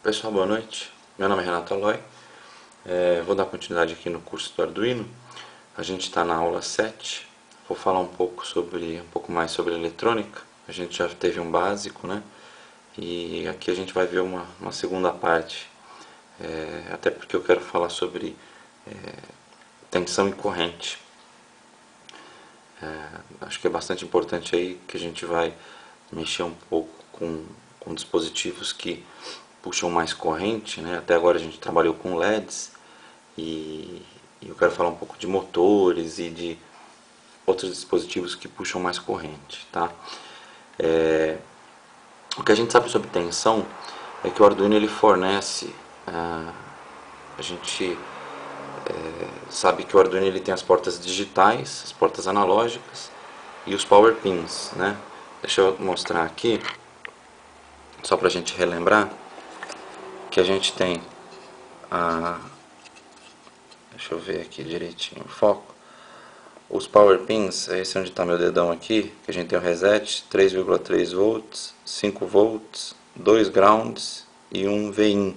Pessoal, boa noite. Meu nome é Renato Aloy. Vou dar continuidade aqui no curso do Arduino. A gente está na aula 7. Vou falar um pouco mais sobre eletrônica. A gente já teve um básico, né? E aqui a gente vai ver uma segunda parte. Até porque eu quero falar sobre tensão e corrente. Acho que é bastante importante aí que a gente vai mexer um pouco com dispositivos que puxam mais corrente, né? Até agora a gente trabalhou com LEDs e eu quero falar um pouco de motores e de outros dispositivos que puxam mais corrente, tá? O que a gente sabe sobre tensão é que o Arduino ele fornece, a gente sabe que o Arduino ele tem as portas digitais, as portas analógicas e os power pins, né? Deixa eu mostrar aqui, só para a gente relembrar, que a gente tem deixa eu ver aqui direitinho o foco. Os power pins, esse é onde está meu dedão aqui, que a gente tem o reset, 3,3 volts, 5 volts, 2 grounds e um VIN,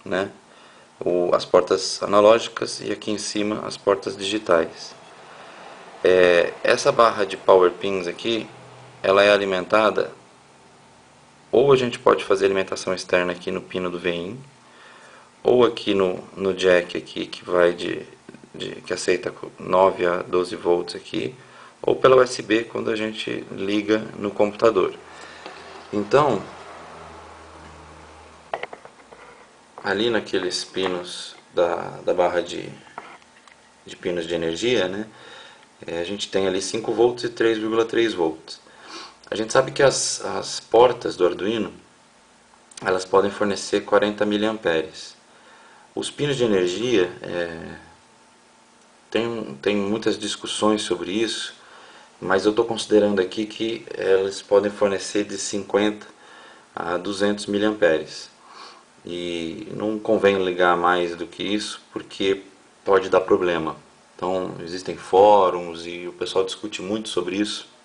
né? As portas analógicas e aqui em cima as portas digitais. Essa barra de power pins aqui, ela é alimentada, ou a gente pode fazer alimentação externa aqui no pino do VIN, ou aqui no jack aqui, que vai que aceita 9 a 12 volts aqui, ou pela USB quando a gente liga no computador. Então, ali naqueles pinos da barra de pinos de energia, né, a gente tem ali 5 volts e 3,3 volts. A gente sabe que as portas do Arduino, elas podem fornecer 40 mA. Os pinos de energia, tem muitas discussões sobre isso, mas eu estou considerando aqui que elas podem fornecer de 50 a 200 mA. E não convém ligar mais do que isso, porque pode dar problema. Então existem fóruns e o pessoal discute muito sobre isso,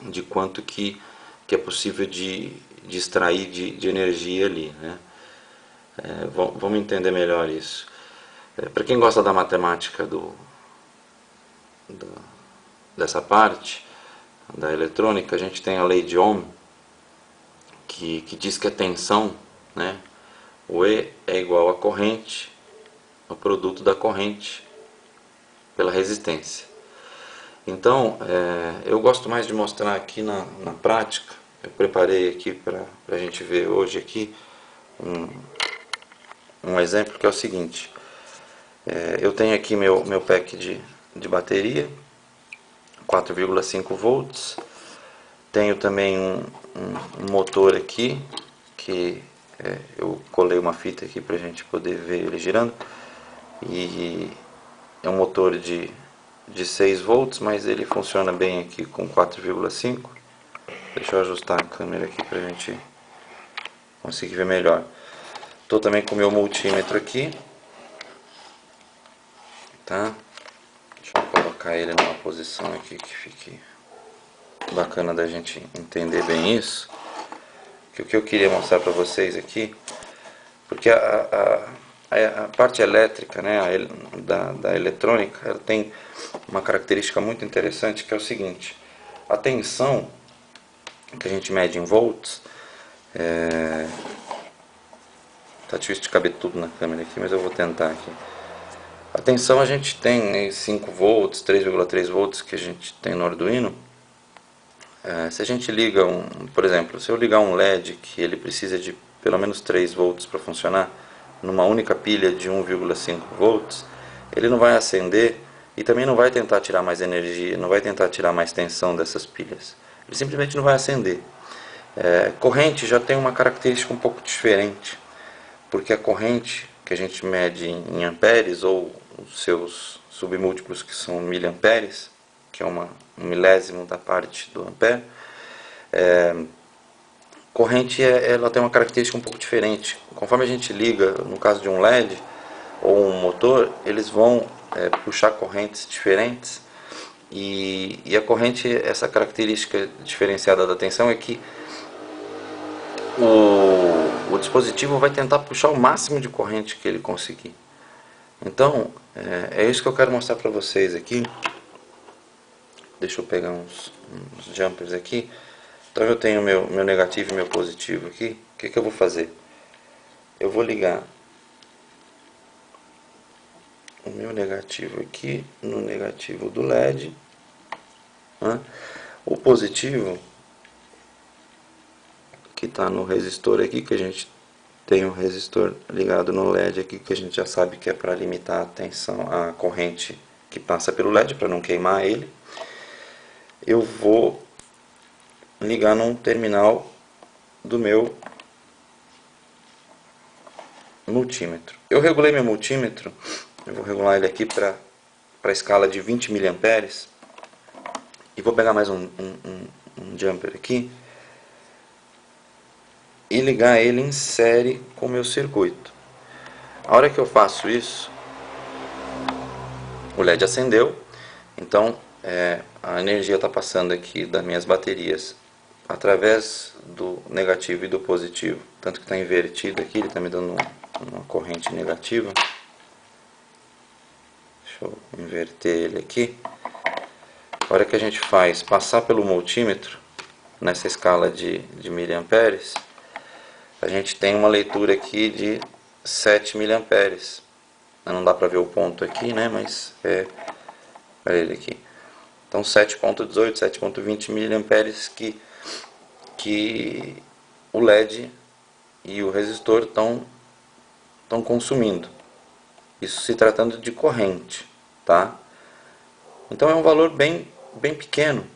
de quanto que é possível de extrair de energia ali, né? Vamos entender melhor isso. Para quem gosta da matemática dessa parte da eletrônica, a gente tem a lei de Ohm, que diz que a tensão, né, o E é igual a corrente, o produto da corrente pela resistência. Então, eu gosto mais de mostrar aqui na prática. Eu preparei aqui para a gente ver hoje aqui um exemplo que é o seguinte. Eu tenho aqui meu pack de bateria, 4,5 volts. Tenho também um motor aqui, que eu colei uma fita aqui para a gente poder ver ele girando. E é um motor de 6 volts, mas ele funciona bem aqui com 4,5. Deixa eu ajustar a câmera aqui para a gente conseguir ver melhor. Estou também com o meu multímetro aqui, tá? Deixa eu colocar ele numa posição aqui que fique bacana da gente entender bem isso. Que o que eu queria mostrar para vocês aqui, porque a parte elétrica, né, da eletrônica, ela tem uma característica muito interessante, que é o seguinte: a tensão, que a gente mede em volts, tá difícil de caber tudo na câmera aqui, mas eu vou tentar aqui. A tensão a gente tem 5 volts, 3,3 volts que a gente tem no Arduino. Se a gente liga por exemplo, se eu ligar um LED que ele precisa de pelo menos 3 volts para funcionar, numa única pilha de 1,5 volts, ele não vai acender e também não vai tentar tirar mais energia, não vai tentar tirar mais tensão dessas pilhas. Ele simplesmente não vai acender. Corrente já tem uma característica um pouco diferente, porque a corrente que a gente mede em amperes, ou os seus submúltiplos, que são miliamperes, que é um milésimo da parte do ampere, corrente ela tem uma característica um pouco diferente. Conforme a gente liga, no caso de um LED ou um motor, eles vão puxar correntes diferentes, e a corrente, essa característica diferenciada da tensão é que o dispositivo vai tentar puxar o máximo de corrente que ele conseguir. Então, é isso que eu quero mostrar para vocês aqui. Deixa eu pegar uns jumpers aqui. Então eu tenho meu negativo e meu positivo aqui. O que eu vou fazer? Eu vou ligar o meu negativo aqui no negativo do LED, né? O positivo que está no resistor aqui, que a gente tem um resistor ligado no LED aqui, que a gente já sabe que é para limitar a tensão, a corrente que passa pelo LED, para não queimar ele. Eu vou ligar num terminal do meu multímetro. Eu regulei meu multímetro, eu vou regular ele aqui para a escala de 20 mA e vou pegar mais um jumper aqui e ligar ele em série com o meu circuito. A hora que eu faço isso, o LED acendeu, então a energia está passando aqui das minhas baterias através do negativo e do positivo, tanto que está invertido aqui, ele está me dando uma corrente negativa. Deixa eu inverter ele aqui. A hora que a gente faz passar pelo multímetro, nessa escala de miliamperes, a gente tem uma leitura aqui de 7 miliamperes. Não dá para ver o ponto aqui, né? Mas olha ele aqui. Então 7.18, 7.20 miliamperes que o LED e o resistor estão consumindo. Isso se tratando de corrente, tá? Então é um valor bem pequeno.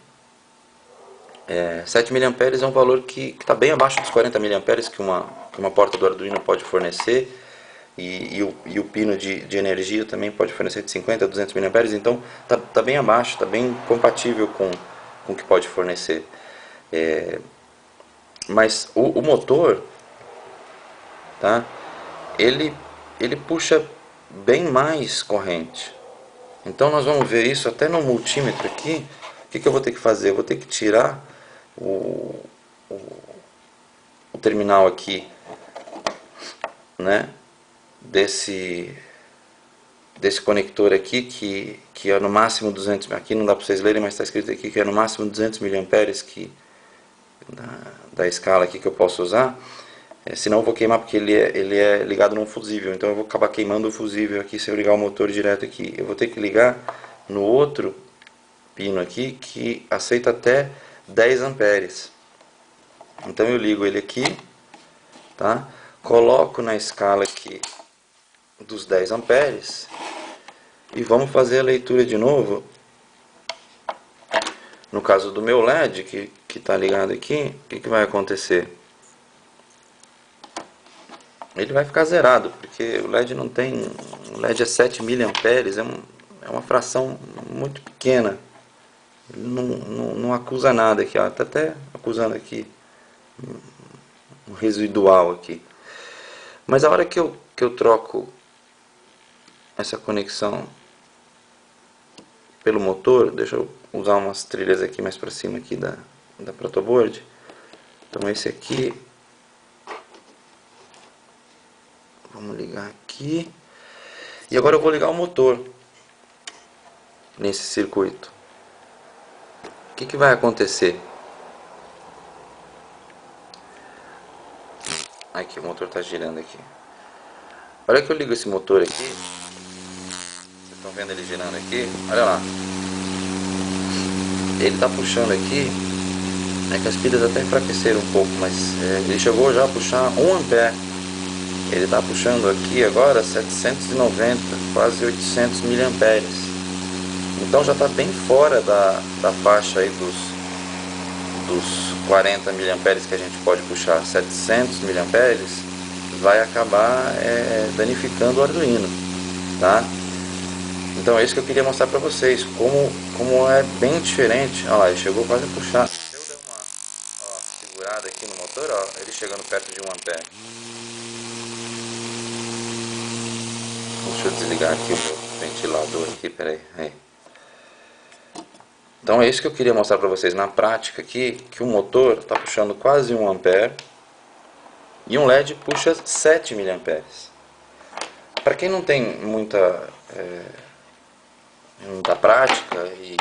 7 miliamperes é um valor que está bem abaixo dos 40 miliamperes que uma porta do Arduino pode fornecer, e o pino de energia também pode fornecer de 50 a 200 miliamperes, então está bem abaixo, está bem compatível com o que pode fornecer. Mas o motor, tá? Ele puxa bem mais corrente. Então nós vamos ver isso até no multímetro aqui. O que eu vou ter que fazer? Eu vou ter que tirar o terminal aqui, né, desse conector aqui, que é no máximo 200, aqui não dá para vocês lerem, mas está escrito aqui que é no máximo 200 miliamperes da escala aqui que eu posso usar. Senão eu vou queimar, porque ele é ligado num fusível, então eu vou acabar queimando o fusível aqui se eu ligar o motor direto aqui. Eu vou ter que ligar no outro pino aqui, que aceita até 10 amperes. Então eu ligo ele aqui, tá? Coloco na escala aqui dos 10 amperes e vamos fazer a leitura de novo. No caso do meu LED, que está ligado aqui, o que vai acontecer? Ele vai ficar zerado, porque o LED não tem... O LED é 7 miliamperes, é uma fração muito pequena. Ele não acusa nada aqui, ó. Está até acusando aqui um residual aqui. Mas a hora que eu troco essa conexão pelo motor, deixa eu usar umas trilhas aqui mais para cima aqui da protoboard. Então esse aqui, vamos ligar aqui, e agora eu vou ligar o motor nesse circuito. O que vai acontecer? Aqui, o motor está girando aqui. Olha que eu ligo esse motor aqui, vocês estão vendo ele girando aqui, olha lá. Ele está puxando aqui, é que as pilhas até enfraqueceram um pouco, mas ele chegou já a puxar 1 ampere. Ele está puxando aqui agora 790, quase 800 miliamperes. Então já está bem fora da faixa aí dos 40 miliamperes que a gente pode puxar. 700 miliamperes vai acabar danificando o Arduino, tá? Então é isso que eu queria mostrar para vocês, como é bem diferente. Olha lá, ele chegou quase a puxar. Se eu der uma segurada aqui no motor, ó, ele chegando perto de 1 ampere. Deixa eu desligar aqui o meu ventilador aqui, peraí. Aí. Então é isso que eu queria mostrar para vocês na prática aqui, que o motor está puxando quase 1 ampere, E um LED puxa 7 mA. Para quem não tem muita prática e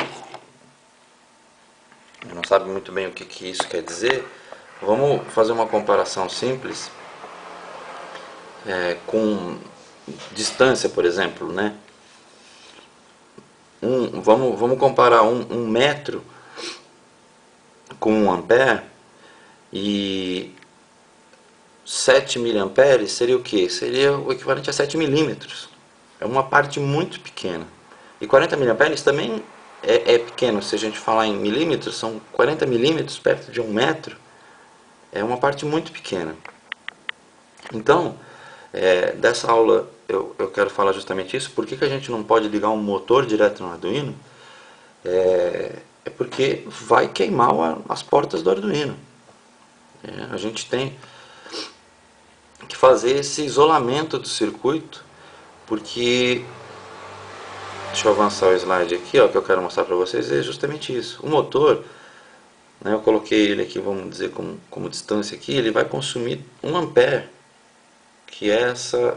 não sabe muito bem o que isso quer dizer, vamos fazer uma comparação simples com distância, por exemplo, né? Vamos comparar um metro com 1 ampere, e 7 miliamperes seria o que? Seria o equivalente a 7 milímetros. É uma parte muito pequena. E 40 miliamperes também é pequeno. Se a gente falar em milímetros, são 40 milímetros perto de 1 metro. É uma parte muito pequena. Então, dessa aula eu quero falar justamente isso. Por que a gente não pode ligar um motor direto no Arduino? É porque vai queimar as portas do Arduino. A gente tem que fazer esse isolamento do circuito, porque, deixa eu avançar o slide aqui, ó, que eu quero mostrar para vocês, é justamente isso. O motor, né, eu coloquei ele aqui, vamos dizer, como distância aqui, ele vai consumir 1 ampere, que é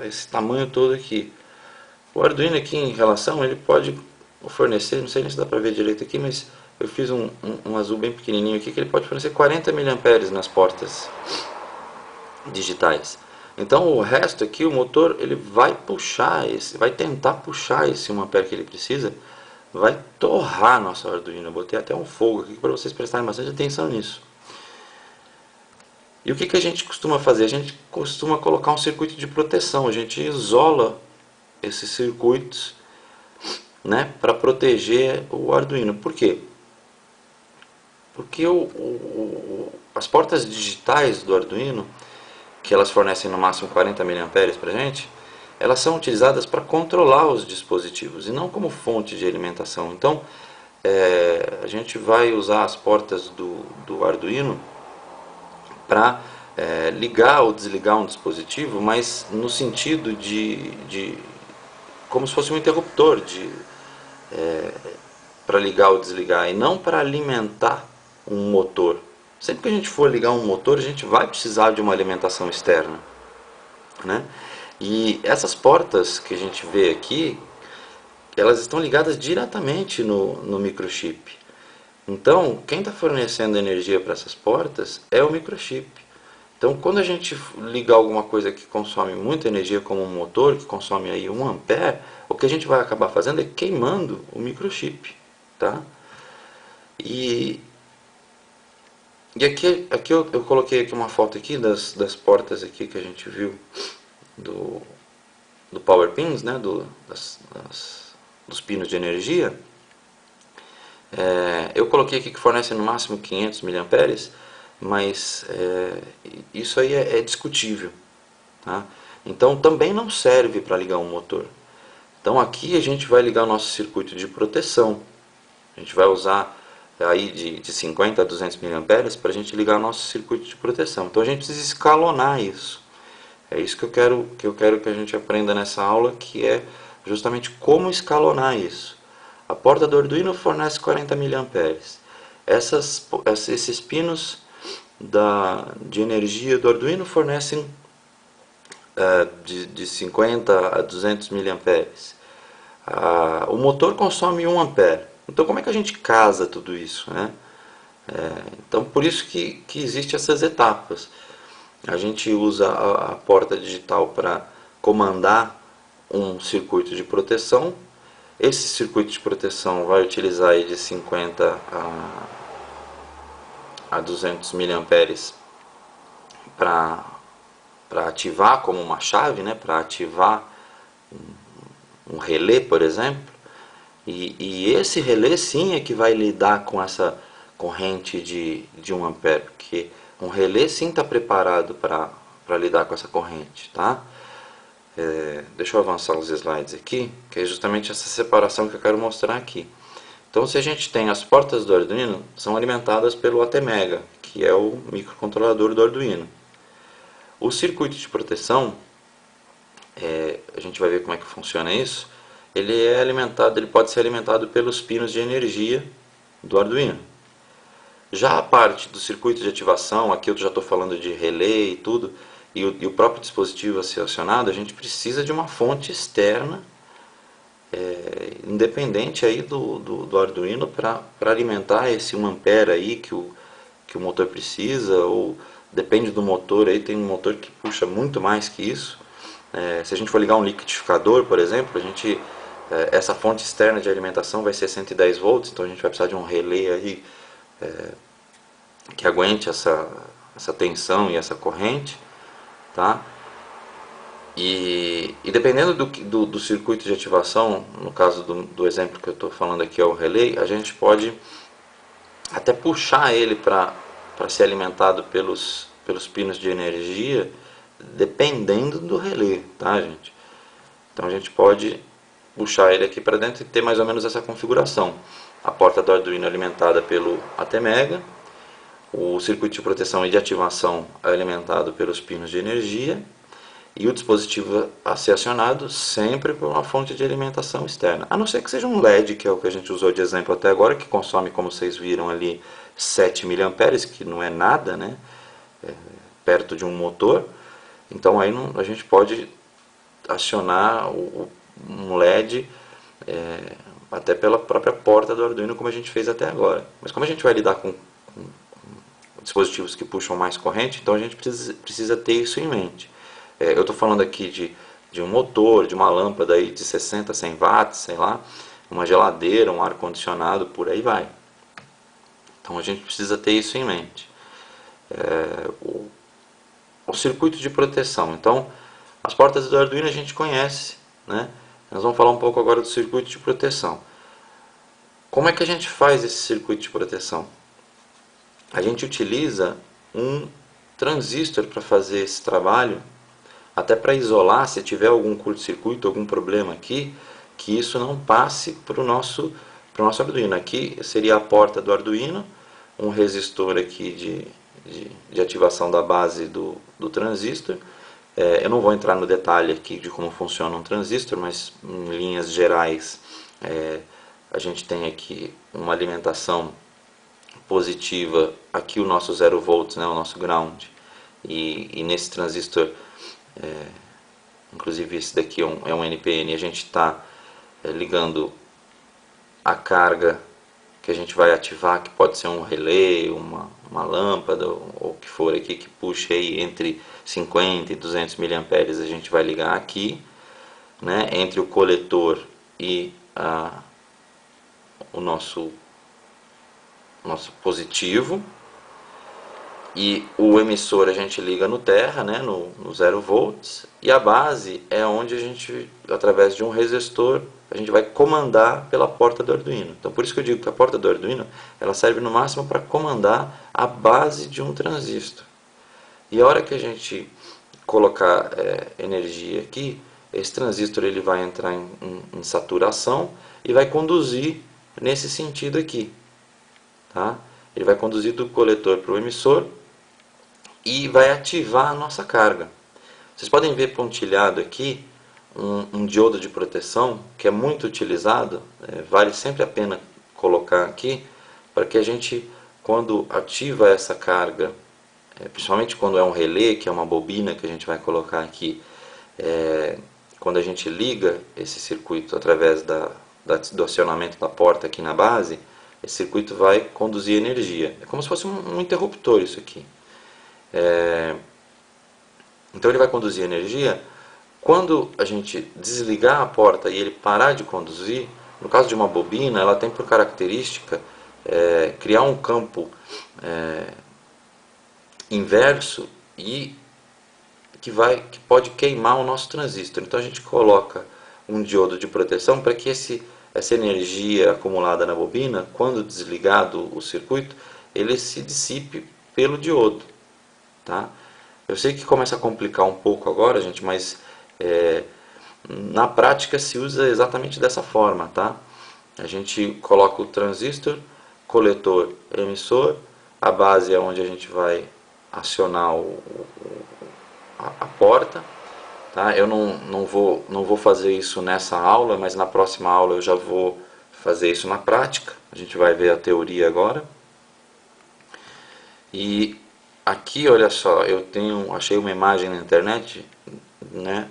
esse tamanho todo aqui. O Arduino aqui, em relação, ele pode fornecer, não sei nem se dá para ver direito aqui, mas eu fiz um azul bem pequenininho aqui, que ele pode fornecer 40 miliamperes nas portas digitais. Então o resto aqui, o motor, ele vai vai tentar puxar esse 1 ampere que ele precisa, vai torrar nosso Arduino. Eu botei até um fogo aqui para vocês prestarem bastante atenção nisso. E o que a gente costuma fazer? A gente costuma colocar um circuito de proteção, a gente isola esses circuitos, né, para proteger o Arduino. Por quê? Porque as portas digitais do Arduino, que elas fornecem no máximo 40 miliamperes para a gente, elas são utilizadas para controlar os dispositivos e não como fonte de alimentação. Então, a gente vai usar as portas do Arduino para ligar ou desligar um dispositivo, mas no sentido de como se fosse um interruptor para ligar ou desligar, e não para alimentar um motor. Sempre que a gente for ligar um motor, a gente vai precisar de uma alimentação externa, né? E essas portas que a gente vê aqui, elas estão ligadas diretamente no microchip. Então, quem está fornecendo energia para essas portas é o microchip. Então, quando a gente ligar alguma coisa que consome muita energia, como um motor, que consome aí 1 ampere, o que a gente vai acabar fazendo é queimando o microchip, tá? E aqui eu coloquei aqui uma foto aqui das portas aqui que a gente viu do Power Pins, né, dos pinos de energia. Eu coloquei aqui que fornece no máximo 500 miliamperes, mas isso aí é discutível, tá? Então também não serve para ligar um motor. Então aqui a gente vai ligar o nosso circuito de proteção. A gente vai usar aí de 50 a 200 miliamperes para a gente ligar o nosso circuito de proteção. Então a gente precisa escalonar isso. É isso que eu quero que a gente aprenda nessa aula, que é justamente como escalonar isso. A porta do Arduino fornece 40 miliamperes. Esses pinos de energia do Arduino fornecem de 50 a 200 miliamperes. O motor consome 1 ampere. Então como é que a gente casa tudo isso, né? Então por isso que existem essas etapas. A gente usa a porta digital para comandar um circuito de proteção. Esse circuito de proteção vai utilizar aí de 50 a 200 miliamperes para ativar como uma chave, né? Para ativar um relé, por exemplo. E esse relé sim é que vai lidar com essa corrente de 1 ampere, porque um relé sim está preparado para lidar com essa corrente, tá? Deixa eu avançar os slides aqui, que é justamente essa separação que eu quero mostrar aqui. Então, se a gente tem as portas do Arduino, são alimentadas pelo ATmega, que é o microcontrolador do Arduino. O circuito de proteção, a gente vai ver como é que funciona isso. Ele pode ser alimentado pelos pinos de energia do Arduino. Já a parte do circuito de ativação, aqui eu já estou falando de relé e tudo, e o próprio dispositivo a ser acionado, a gente precisa de uma fonte externa, independente aí do Arduino, para alimentar esse 1 ampere aí que o motor precisa, ou depende do motor, aí tem um motor que puxa muito mais que isso. Se a gente for ligar um liquidificador, por exemplo, essa fonte externa de alimentação vai ser 110 volts, então a gente vai precisar de um relé aí que aguente essa tensão e essa corrente, tá? E dependendo do circuito de ativação, no caso do exemplo que eu estou falando aqui é o relé, a gente pode até puxar ele para ser alimentado pelos pinos de energia, dependendo do relé, tá, gente? Então a gente pode puxar ele aqui para dentro e ter mais ou menos essa configuração. A porta do Arduino alimentada pelo ATmega, o circuito de proteção e de ativação é alimentado pelos pinos de energia, e o dispositivo a ser acionado sempre por uma fonte de alimentação externa. A não ser que seja um LED, que é o que a gente usou de exemplo até agora, que consome, como vocês viram ali, 7 mA, que não é nada, né? Perto de um motor. Então aí a gente pode acionar um LED até pela própria porta do Arduino, como a gente fez até agora. Mas como a gente vai lidar com dispositivos que puxam mais corrente, então a gente precisa ter isso em mente. Eu estou falando aqui de um motor, de uma lâmpada aí de 60, 100 watts, sei lá, uma geladeira, um ar-condicionado, por aí vai. Então a gente precisa ter isso em mente. O circuito de proteção. Então, as portas do Arduino a gente conhece, né? Nós vamos falar um pouco agora do circuito de proteção. Como é que a gente faz esse circuito de proteção? A gente utiliza um transistor para fazer esse trabalho, até para isolar, se tiver algum curto-circuito, algum problema aqui, que isso não passe para o nosso Arduino. Aqui seria a porta do Arduino, um resistor aqui de ativação da base do transistor. Eu não vou entrar no detalhe aqui de como funciona um transistor, mas em linhas gerais a gente tem aqui uma alimentação positiva, aqui o nosso 0 volts, né, o nosso ground, e nesse transistor, inclusive esse daqui é um NPN, a gente está ligando a carga que a gente vai ativar, que pode ser um relé, uma lâmpada, ou o que for aqui, que puxe aí entre 50 e 200 mA, a gente vai ligar aqui, né, entre o coletor e o nosso positivo, e o emissor a gente liga no terra, né, no 0 volts, e a base é onde a gente, através de um resistor, a gente vai comandar pela porta do Arduino. Então por isso que eu digo que a porta do Arduino ela serve no máximo para comandar a base de um transistor. E a hora que a gente colocar energia aqui, esse transistor ele vai entrar em saturação e vai conduzir nesse sentido aqui, tá? Ele vai conduzir do coletor para o emissor e vai ativar a nossa carga. Vocês podem ver pontilhado aqui um diodo de proteção que é muito utilizado, vale sempre a pena colocar aqui, para que a gente, quando ativa essa carga, principalmente quando é um relé, que é uma bobina que a gente vai colocar aqui, quando a gente liga esse circuito através do acionamento da porta aqui na base, esse circuito vai conduzir energia. É como se fosse um interruptor isso aqui. Então ele vai conduzir energia. Quando a gente desligar a porta e ele parar de conduzir, no caso de uma bobina, ela tem por característica criar um campo inverso e que pode queimar o nosso transistor. Então a gente coloca um diodo de proteção para que essa energia acumulada na bobina, quando desligado o circuito, ele se dissipe pelo diodo, tá? Eu sei que começa a complicar um pouco agora, gente, mas na prática se usa exatamente dessa forma, tá? A gente coloca o transistor, coletor, emissor, a base é onde a gente vai acionar a porta, tá? Eu não vou fazer isso nessa aula, mas na próxima aula eu já vou fazer isso na prática. A gente vai ver a teoria agora. E aqui, olha só, achei uma imagem na internet, né?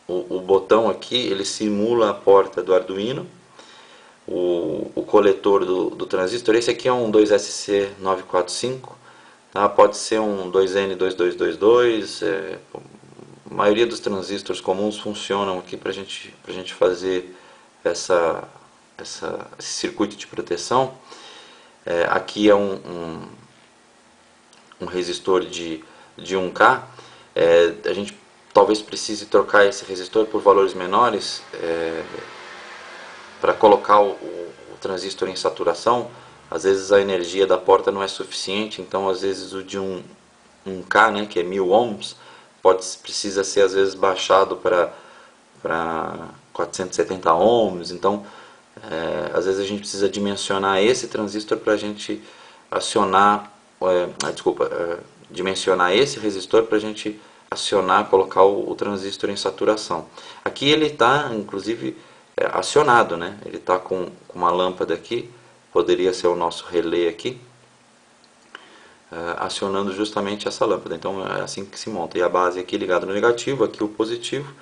O botão aqui, ele simula a porta do Arduino. O coletor do transistor, esse aqui é um 2SC945, tá? Pode ser um 2N2222, a maioria dos transistores comuns funcionam aqui para gente fazer esse circuito de proteção. Aqui é um resistor de 1K. A gente talvez precise trocar esse resistor por valores menores para colocar o transistor em saturação. Às vezes a energia da porta não é suficiente, então às vezes o de 1K, né, que é 1000 ohms, precisa ser às vezes baixado para 470 ohms. Então às vezes a gente precisa dimensionar esse transistor para a gente acionar, dimensionar esse resistor para a gente acionar, colocar o transistor em saturação. Aqui ele está inclusive acionado, né? Ele está com uma lâmpada aqui, poderia ser o nosso relé aqui, acionando justamente essa lâmpada. Então é assim que se monta. E a base aqui ligada no negativo, aqui o positivo,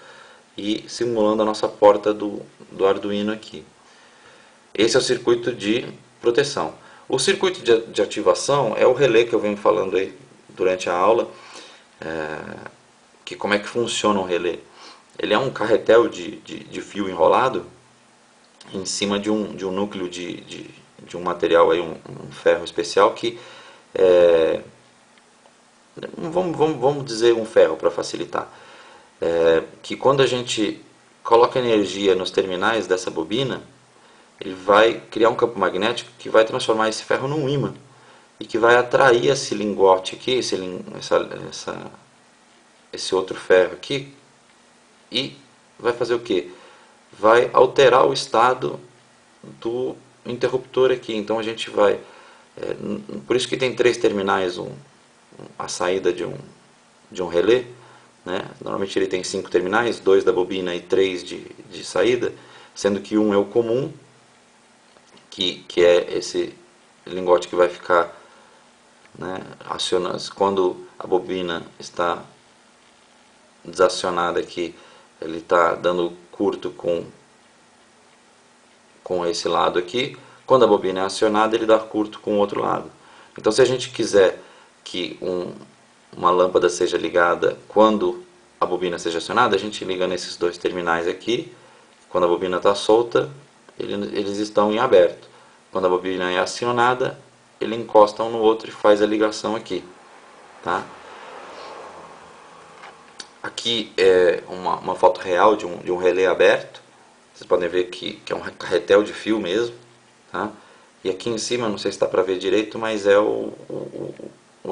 e simulando a nossa porta do Arduino aqui. Esse é o circuito de proteção. O circuito de ativação é o relé que eu venho falando aí durante a aula, que como é que funciona o relé. Ele é um carretel de fio enrolado em cima de um núcleo de um material, aí, um ferro especial que vamos dizer um ferro para facilitar, que quando a gente coloca energia nos terminais dessa bobina, ele vai criar um campo magnético que vai transformar esse ferro num ímã e que vai atrair esse lingote aqui, esse outro ferro aqui, e vai fazer o que? Vai alterar o estado do interruptor aqui. Então a gente vai, por isso que tem 3 terminais, a saída de um relé, né? Normalmente ele tem 5 terminais, 2 da bobina e 3 de saída, sendo que um é o comum, que é esse lingote que vai ficar, né, acionando quando a bobina está desacionada aqui. Ele está dando curto com esse lado aqui. Quando a bobina é acionada, ele dá curto com o outro lado. Então, se a gente quiser que uma lâmpada seja ligada quando a bobina seja acionada, a gente liga nesses 2 terminais aqui. Quando a bobina está solta, eles estão em aberto. Quando a bobina é acionada, ele encosta um no outro e faz a ligação aqui, tá? Aqui é uma foto real de um relé aberto. Vocês podem ver que é um carretel de fio mesmo, tá? E aqui em cima, não sei se está para ver direito, mas é o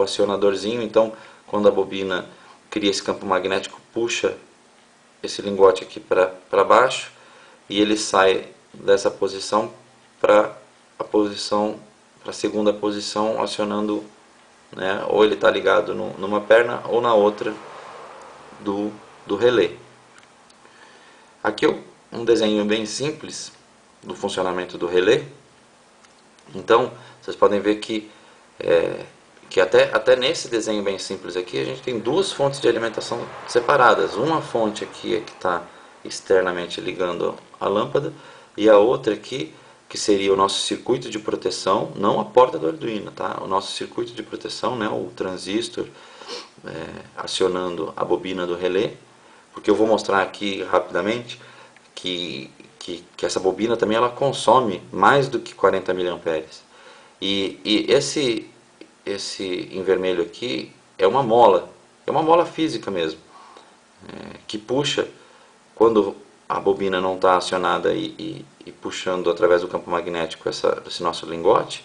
acionadorzinho. Então, quando a bobina cria esse campo magnético, puxa esse lingote aqui para baixo, e ele sai dessa posição para a segunda posição, acionando, né, ou ele está ligado numa perna ou na outra do relé. Aqui um desenho bem simples do funcionamento do relé. Então vocês podem ver que até nesse desenho bem simples aqui a gente tem 2 fontes de alimentação separadas. Uma fonte aqui é que está externamente ligando a lâmpada, e a outra aqui que seria o nosso circuito de proteção, não a porta do Arduino, tá? O nosso circuito de proteção, né? O transistor acionando a bobina do relé, porque eu vou mostrar aqui rapidamente que essa bobina também ela consome mais do que 40 mA. E esse em vermelho aqui é uma mola física mesmo, que puxa quando a bobina não está acionada e puxando através do campo magnético esse nosso lingote,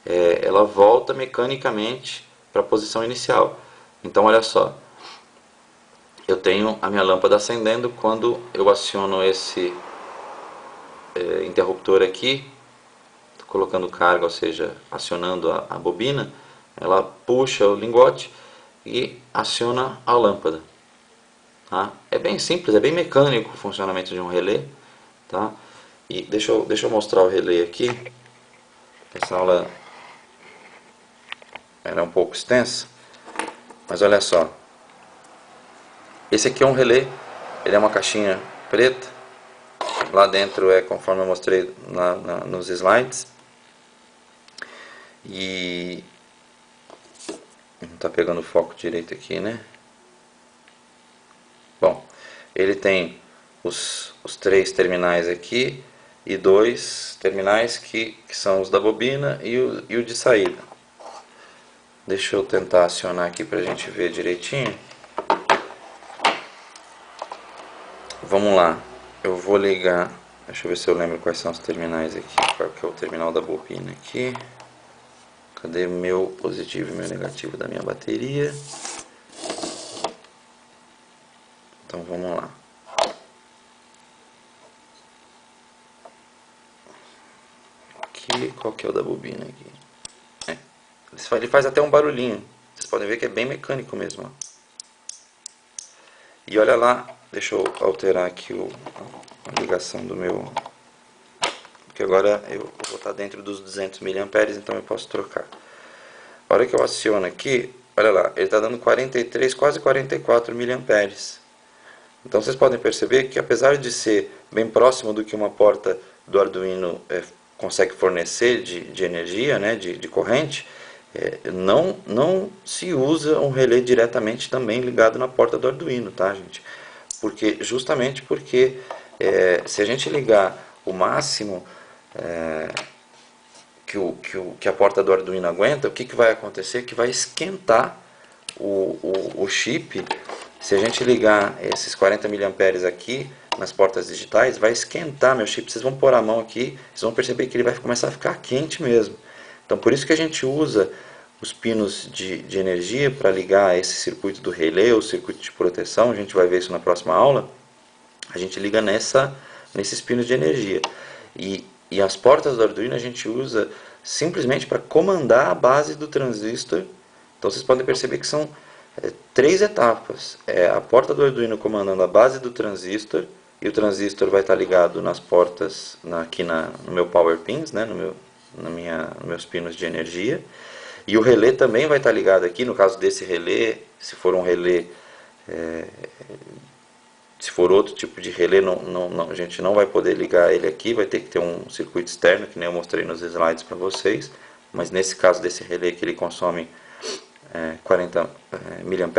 ela volta mecanicamente para a posição inicial. Então olha só, eu tenho a minha lâmpada acendendo quando eu aciono esse interruptor aqui, colocando carga, ou seja, acionando a bobina, ela puxa o lingote e aciona a lâmpada. Tá? É bem simples, é bem mecânico o funcionamento de um relé. Tá? E deixa eu mostrar o relé aqui. Essa aula era um pouco extensa, Mas olha só, esse aqui é um relé, ele é uma caixinha preta, lá dentro é conforme eu mostrei nos slides, e não está pegando o foco direito aqui, né? Bom, ele tem os 3 terminais aqui e 2 terminais que são os da bobina e o de saída. Deixa eu tentar acionar aqui para a gente ver direitinho. Vamos lá, eu vou ligar, deixa eu ver se eu lembro quais são os terminais aqui. Qual que é o terminal da bobina aqui? Cadê meu positivo e meu negativo da minha bateria? Então vamos lá. Aqui, qual que é o da bobina aqui? Ele faz até um barulhinho. Vocês podem ver que é bem mecânico mesmo. Ó. E olha lá, deixa eu alterar aqui a ligação do meu... Porque agora eu vou estar dentro dos 200 mA, então eu posso trocar. A hora que eu aciono aqui, olha lá, ele está dando 43, quase 44 mA. Então vocês podem perceber que apesar de ser bem próximo do que uma porta do Arduino consegue fornecer de energia, né, de corrente, não se usa um relé diretamente também ligado na porta do Arduino, tá, gente? Justamente porque se a gente ligar o máximo que a porta do Arduino aguenta, o que vai acontecer? Que vai esquentar o chip. Se a gente ligar esses 40 mA aqui nas portas digitais, vai esquentar meu chip. Vocês vão pôr a mão aqui, vocês vão perceber que ele vai começar a ficar quente mesmo. Então por isso que a gente usa os pinos de energia para ligar esse circuito do relé, o circuito de proteção. A gente vai ver isso na próxima aula. A gente liga nesses pinos de energia. E as portas do Arduino a gente usa simplesmente para comandar a base do transistor. Então vocês podem perceber que são 3 etapas. A porta do Arduino comandando a base do transistor, e o transistor vai estar ligado nas portas aqui no meu power pins, né, nos meus pinos de energia. E o relé também vai estar ligado aqui, no caso desse relé, se for um relé... se for outro tipo de relé, a gente não vai poder ligar ele aqui, vai ter que ter um circuito externo, que nem eu mostrei nos slides para vocês. Mas nesse caso desse relé que ele consome 40 mA,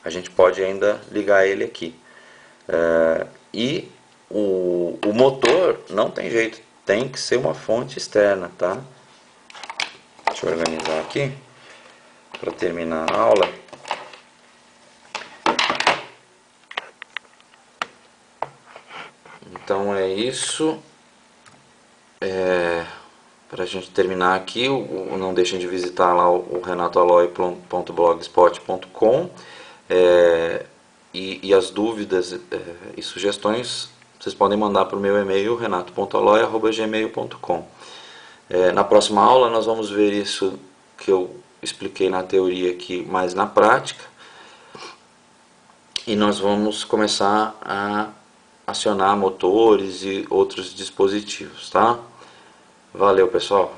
a gente pode ainda ligar ele aqui. E o motor não tem jeito, tem que ser uma fonte externa, tá? Deixa eu organizar aqui para terminar a aula. Então é isso. Para a gente terminar aqui, não deixem de visitar lá o renatoaloy.blogspot.com e as dúvidas e sugestões vocês podem mandar para o meu e-mail renato.aloy@gmail.com. Na próxima aula nós vamos ver isso que eu expliquei na teoria aqui mais na prática, e nós vamos começar a acionar motores e outros dispositivos, tá? Valeu, pessoal!